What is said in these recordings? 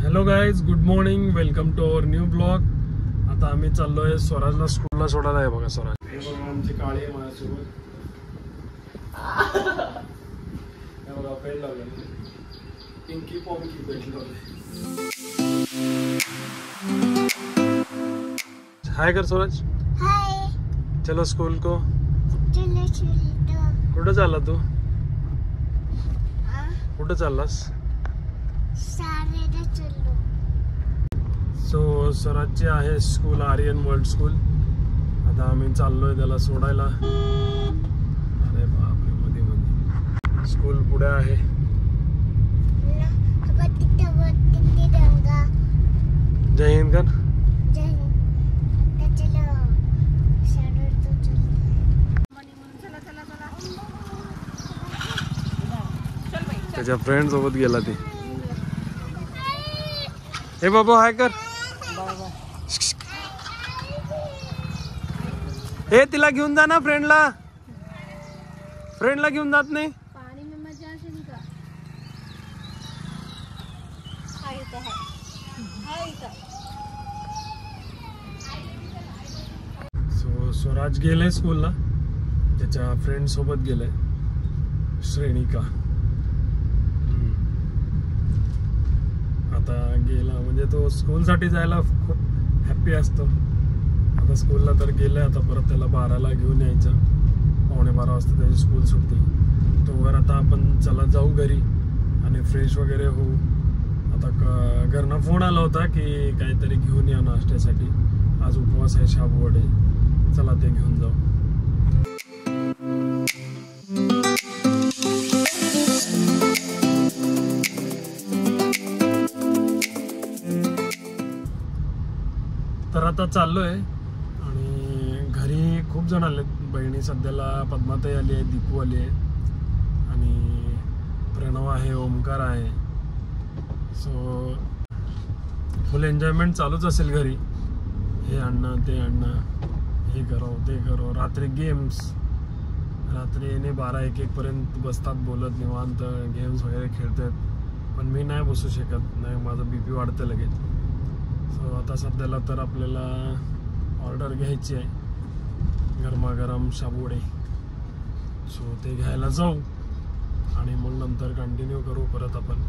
Hello guys, good morning, welcome to our new blog. आता आम्ही चाललोय स्वराजला स्कूलला सोडायला. आहे बघा स्वराज, हे बघा आमची काळी आहे माझ्यासोबत. हे बघा पेंट लावलं, पिंकी पॉंकी पेंट लावलं. हाय कर स्वराज. हाय. चलो स्कूल को. चलो कुठं चालला तू? कुठं चाललास? सो स्वराजची आहे स्कूल, आर्यन वर्ल्ड स्कूल. आता आम्ही चाललोय त्याला सोडायला. अरे बापरे, मध्ये मध्ये स्कूल पुढे आहे. जय हिंद कर. त्याच्या फ्रेंड सोबत गेला ती. हे बाबा हाय कर. हे तिला घेऊन जा ना, फ्रेंडला घेऊन जात नाही. पानी में मजा आसेल का? सो स्वराज गेलाय स्कूलला, त्याच्या फ्रेंड सोबत गेलाय, श्रेणिका. आता गेला म्हणजे तो स्कूलसाठी जायला खूप हॅप्पी असतो. आता स्कूलला तर गेलाय, आता परत त्याला 12ला घेऊन यायचं. 11:15 वाजता त्याची स्कूल सुटते. तोवर आता आपण चला जाऊ घरी आणि फ्रेश वगैरे होऊ. आता घरनं फोन आला होता की काहीतरी घेऊन या नाश्त्यासाठी. आज उपवास आहे, शाबू वडे. चला ते घेऊन जाऊ. तर आता चाललोय आणि घरी खूप जण आलेत. बहिणी सध्याला पद्माताई आली आहे, दीपू आली आहे आणि प्रणव आहे, ओमकार आहे. सो फुल एन्जॉयमेंट चालूच असेल घरी. हे आणणं ते आणणं, हे करो ते करो. रात्री गेम्स, रात्री येणे 12-1 पर्यंत बसतात बोलत निवांत, गेम्स वगैरे खेळतात. पण मी नाही बसू शकत, नाही, माझं BP वाढतं लगेच. सो आता सध्याला तर आपल्याला ऑर्डर घ्यायची आहे, गरमागरम शाबूवडे. सो ते घ्यायला जाऊ आणि मग नंतर कंटिन्यू करू परत. आपण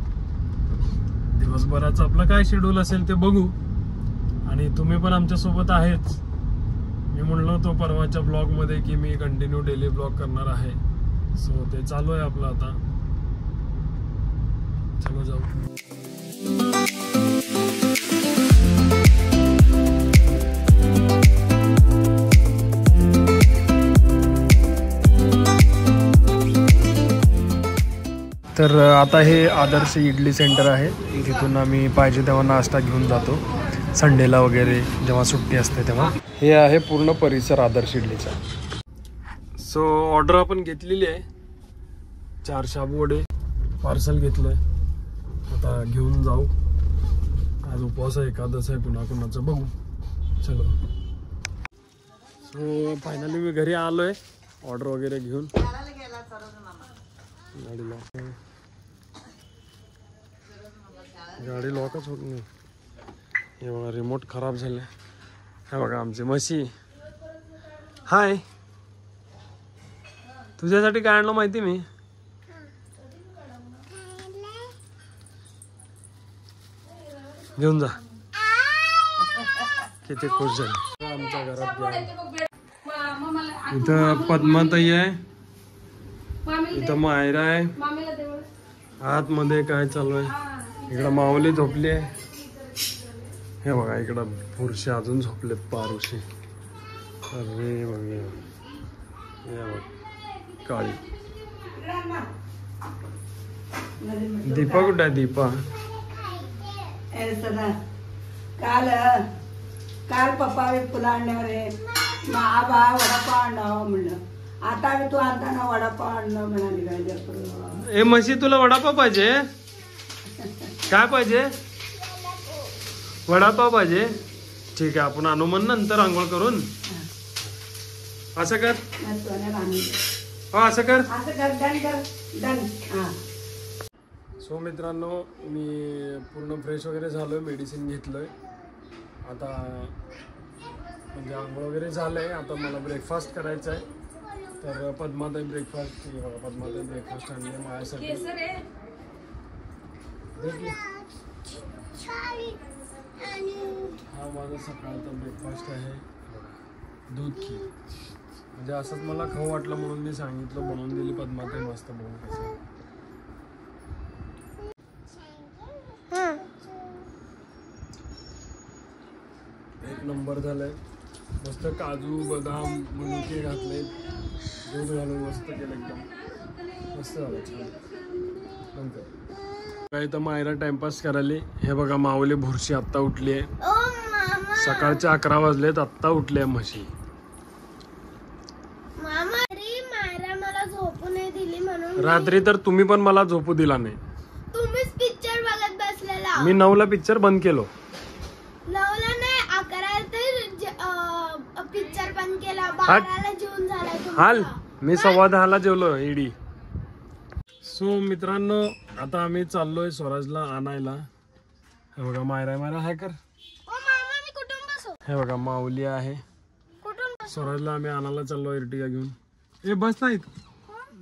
दिवसभराचं आपलं काय शेड्यूल असेल ते बघू. आणि तुम्ही पण आमच्यासोबत आहेच. मी म्हणलो होतो परवाच्या ब्लॉगमध्ये की मी कंटिन्यू डेली ब्लॉग करणार आहे. सो ते चालू आहे आपलं आता. चलो जाऊ. तर आता हे आदर्श इडली सेंटर आहे. तिथून आम्ही पाहिजे तेव्हा नाश्ता घेऊन जातो, संडेला वगैरे जेव्हा सुट्टी असते तेव्हा. हे आहे पूर्ण परिसर आदर्श इडलीचा. सो ऑर्डर आपण घेतलेली आहे, 4 शाबू वडे पार्सल घेतलं आहे. आता घेऊन जाऊ. आज उपवास आहे, एकादश आहे, कुणाचं बघू. चलो. सो फायनली मी घरी आलो आहे ऑर्डर वगैरे घेऊन. गाडी लॉकच होत नाही. हे बघा, रिमोट खराब झाले. हे बघा आमची म्हशी. हाय, तुझ्यासाठी काय आणलं माहिती मी? घेऊन जा. किती खुश झाली. आमच्या घरात इथं पद्माताई आहे, इथं मायरा आहे. आतमध्ये काय चालू आहे? इकडं माऊली झोपली आहे. हे बघा इकडं पुरुषे अजून झोपलेत, पारुषे. अरे बघ, काळी. दीपा कुठे आहे? दीपा काल पप्पा फुलं आणल्यावर आबा वडापाव आणला म्हणलं. आता तू आणताना वडापाव आणलं म्हणाली. ए म्हशी, तुला वडापाव पाहिजे? काय पाहिजे? वडापाव पाहिजे? ठीक आहे, आपण आणू. मग नंतर आंघोळ करून. असं कर, असं कर. सो मित्रांनो, मी पूर्ण फ्रेश वगैरे झालोय, मेडिसिन घेतलोय. आता म्हणजे आंघोळ वगैरे झालंय. आता मला ब्रेकफास्ट करायचा आहे. तर पद्माताई ब्रेकफास्ट, पद्माताई ब्रेकफास्ट आणले माझ्यासाठी. हा माझा सकाळचा ब्रेकफास्ट आहे, दूध खीर. म्हणजे असंच मला खाऊ वाटलं म्हणून मी सांगितलं, बनवून दिली पद्माताई मस्त बनवून. कसं एक नंबर झालंय. मस्त काजू बदाम मनुके घातले, दूध घालून मस्त केलं, एकदम मस्त झालं, छान. नंतर काही तर मायरा टाइमपास करायली. हे बघा माऊली भुरशी आत्ता उठली आहे. सकाळचे 11 वाजलेत, आत्ता उठले म्हशी. मला झोपू नाही दिली म्हणून रात्री तर तुम्ही पण मला झोपू दिला नाही. तुम्हीच पिक्चर बघत बसलेला. मी 9ला पिक्चर बंद केलो. 9ला नाही 11ला तर पिक्चर बंद केला. 12ला जेवून झालाय हाल. मी 10:15ला जेवलो इडी. सो मित्रांनो, आता आम्ही चाललोय स्वराजला आणायला. हे बघा मायरा, मायरा हाय कर. मी कुठून बसू? हे बघा माऊली आहे. कुठून स्वराजला आम्ही आणायला चाललो इर्टिगा घेऊन. ए बस नाहीत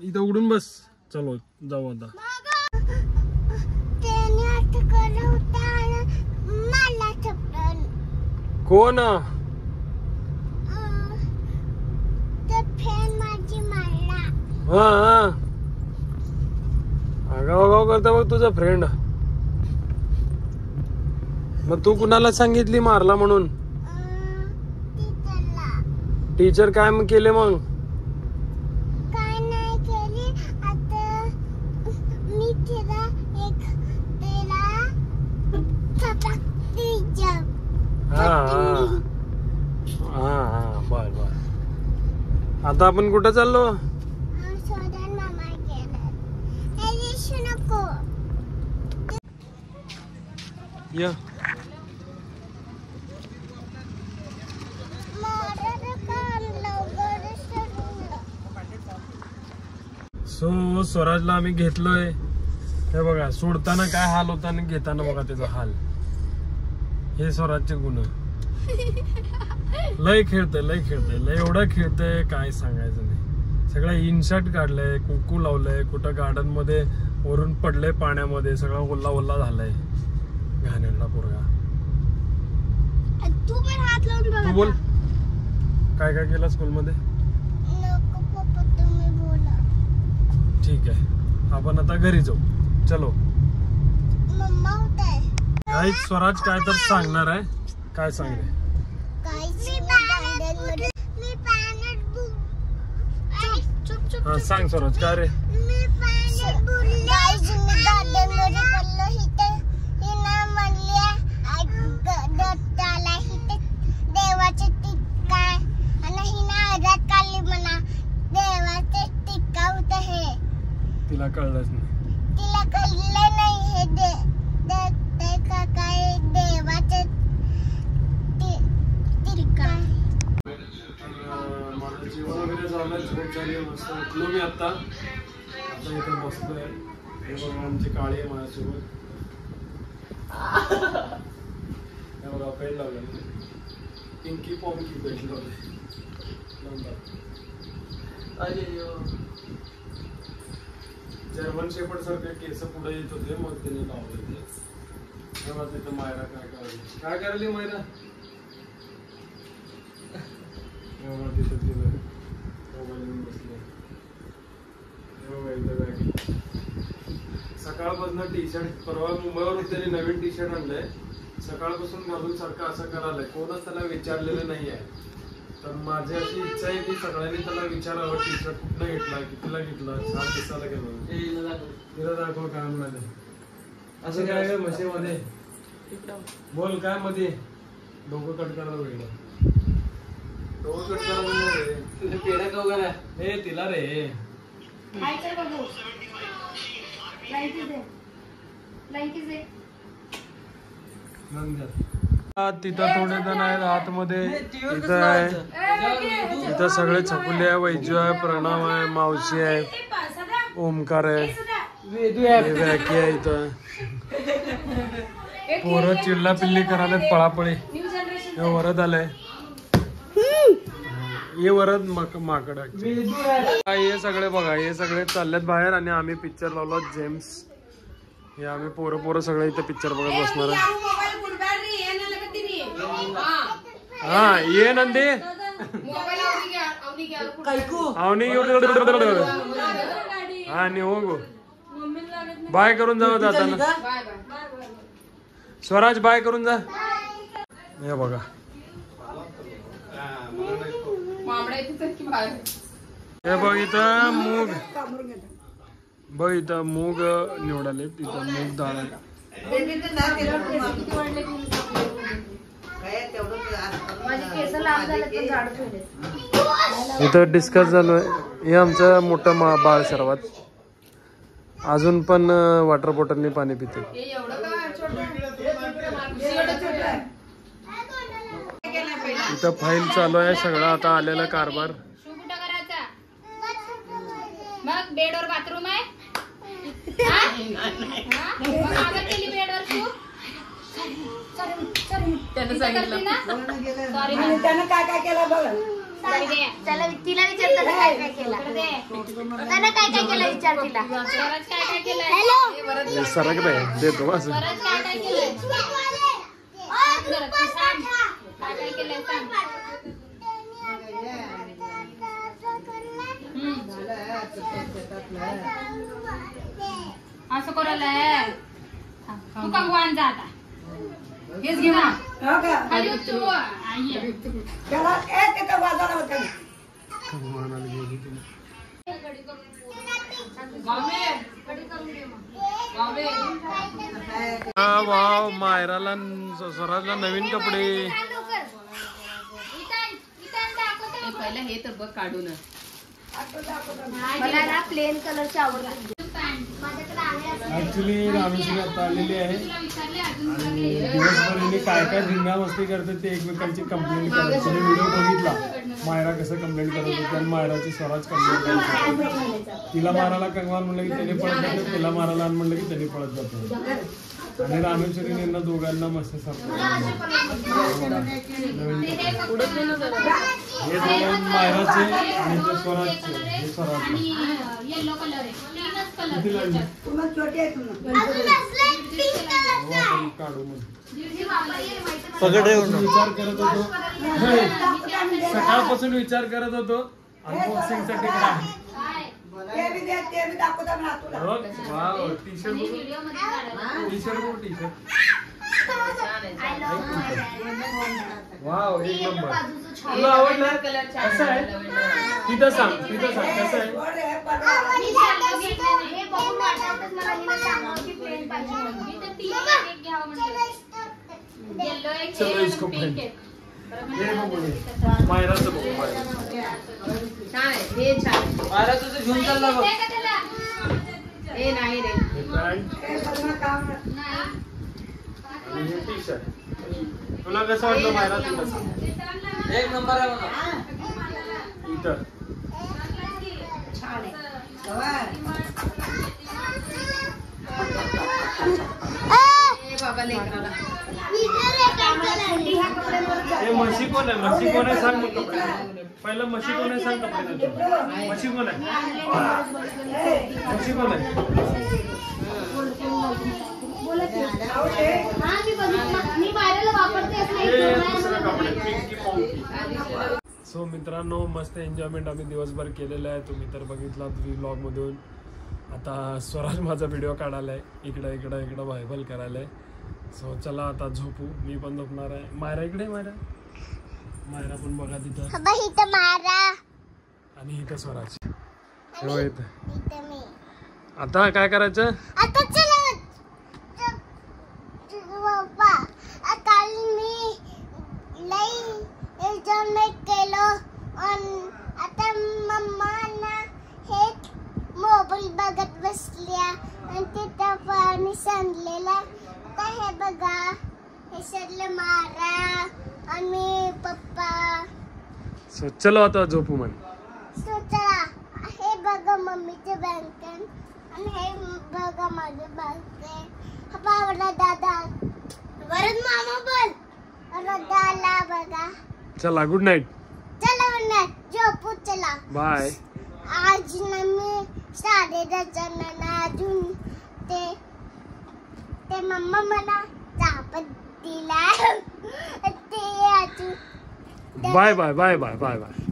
इथं, उडून बस. चलो जाऊ आता. कोण? हा हा, आगाव करता बघ तुझा फ्रेंड. मग तू कुणाला सांगितली मारला म्हणून? टीचर काय मग केले? मग काय नाही केली. आता मी तिला हा हा हा, बर बर. आता आपण कुठं चाललो? या सो स्वराजला आम्ही घेतलोय. हे बघा, सोडताना काय हाल होता आणि घेताना बघा त्याचा हाल. हे स्वराजचे गुण. लय खेळतय, लय एवढं खेळतय काय सांगायचं नाही. सगळं इनशॉट काढलंय, कुंकू लावलंय, कुठं गार्डन मध्ये वरून पडलंय पाण्यामध्ये, सगळा ओल्ला ओल्ला झालाय. घाणेरडा पोरगा. तू पण हात लावून बघ. तू बोल, काय काय केलं स्कूल मध्ये? नको पप्पा, तुम्ही बोला. ठीक आहे, आपण आता घरी जाऊ. चलो. मम्मा होताय काय स्वराज काय तर सांगणार आहे. काय सांगते? हा सांग स्वराज, काय रे? देवाचे टिक्का आणि हिना आजाद काढली म्हणा. देवाचे टिक्का होत हे. तिला कळलंच नाही. तिला कळलं नाही हे काय देवाचे टिक्का. माझं जेवण वगैरे झालं, झोप झाली, मस्त उठलो मी आता. इथं बसलोय. हे बघा आमची काळी आहे माझ्यासोबत. हे बघा पेंट लावलं, पिंकी पॉंकी पेंट लावले. जर्मन शेपर्ड सारखे केस पुढे येत होते, मग त्याने लावले ते. तेव्हा तिथं मायरा काय करायली मायरा? तिथं तिथं मोबाईल घेऊन बसले. सकाळपासून टी शर्ट, परवा मुंबईवरून त्यांनी नवीन टी शर्ट आणलंय. सकाळपासून घालून सारखं असं करायलंय. कोणच त्याला विचारलेलं नाही आहे. तर माझी अशी इच्छा आहे की सगळ्यांनी त्याला विचारावं, टी शर्ट कुठनं घेतला, कितीला घेतला, छान दिसायला गेलो. तिला दाखव काय म्हणाले. असं काय आहे म्हशीमध्ये? बोल काय मध्ये? डोकं कट करायला वेगळं. डोकं कट करायला हे तिला रे. तिथं थोडे जण आहेत आतमध्ये. इथं आहे, इथं सगळे छकुले आहे, वैजू आहे, प्रणव आहे, मावशी आहे, ओमकार आहे. वॅकी आहे इथं. पोरं चिल्ला पिल्ली करायला पळापळी. हे वरद आलंय. हे वरद माकड. हे सगळे बघा, हे सगळे चाललेत बाहेर आणि आम्ही पिक्चर लावलो जेम्स. हे आम्ही पोरं सगळे इथं पिक्चर बघत बसणार आहे. हा ये नंदी आणि हो गो बाय करून जाऊ जाताना. स्वराज बाय करून जा. हे बघा हे बघ इथं मूग. बघ इथं मूग निवडाले. तिथं मूग डाळ आहे. इथं डिस्कस झालोय. हे आमचं मोठं बाळ सर्वात अजून पण वॉटर बॉटलने पाणी पिते. इथं फाईल चालू आहे सगळं आता आलेला कारभार. मग बेडवर बाथरूम आहे. त्यानं काय काय केलं बघ. तिला विचारतात काय काय केलं. त्यानं काय काय केलं विचार तिला. काय काय केलं. सरक नाही देतो असं. काय काय केलं. काय काय केलं सांग. असं करायला तू कंगवान जा आता. हेच घे ना खाली उतरू. त्याला तिथं बाजारात होतं. वाव मायराला स्वराजला नवीन कपडे. पहिला हे तर बघ काढून. मला ना प्लेन कलरची आवडते. ऍक्च्युली रामेश्वरी आता आलेली आहे आणि दिवसभर काय काय धिंगा मस्ती करते ते एकमेकांची कंप्लेंट करत. तुम्ही व्हिडिओ बघितला मायरा कसं कंप्लेंट करत होती आणि मायराची स्वराज कंप्लेंट करत. तिला मारायला कंगवान म्हणलं की त्याने पळत जातो, तिला मारायला म्हणलं की त्याने पळत जातो. आणि रामेश्वरीने यांना दोघांना मस्त सापडलं. हे दोन मायराचे आणि ते स्वराजचे. हे स्वराजचे येलो कलर आहे. किती लागले? छोटी आहे काढू मग पकड विचार करत होतो. सकाळपासून विचार करत होतो अनबॉक्सिंग साठी काय. ते बी दाखवता ना तुला. Wow T shirt T shirt wow एक नंबर. तुला आवडला कसं आहे तिथं सांग कसं आहे. हे बघून वाटतच मला हिला सांगावं की प्लेन पाहिजे म्हणून. चलो इसको फ्रेंड हे बघू मायराचं बघू. छान आहे हे छान. मायरा तुझं घेऊन चालला बघ. हे नाही रे. हे पॅन्ट आणि हे टी शर्ट. तुला कसं वाटलं मायरा तुला सांग. एक नंबर आहे बघा. इथं छान आहे. हे बाबा लेकराला. हे म्हशी कोण आहे. म्हशी कोण आहे सांग मग कपडे. पहिलं म्हशी कोण आहे सांग कपडे. म्हशी कोण आहे. म्हशी कोण आहे. मी बाहेरला वापरते. सो मित्रांनो मस्त एन्जॉयमेंट आम्ही दिवसभर केलेलं आहे. तुम्ही तर बघितला व्लॉग मधून. आता स्वराज माझा व्हिडिओ काढायलाय इकडं व्हायबल करायलाय. सो चला आता झोपू. मी पण झोपणार आहे. मायरा इकडे मायरा पण बघा तिथं. मारा आणि इथं स्वराज. मी आता काय करायचं. आता चला बाबा. काल मी लई एन्जॉयमेंट केलो आणि आता मम्मा ना हे मोबाईल बघत बसल्या आणि तिथं पाणी सांडलेला. आता हे बघा हे सगळं मारा आणि पप्पा. सो चलो आता झोपू म्हण. सो चला हे बघा मम्मीचे बँकन आणि हे का मागे बघते बाबा दादा वरद मामा बोल दादा बघा चला गुड नाईट. चला म्हणा झोपू चला बाय. आज ना मी 10:30 अजून ते मम्मा मला चापत दिला ते अजून bye bye bye bye bye bye.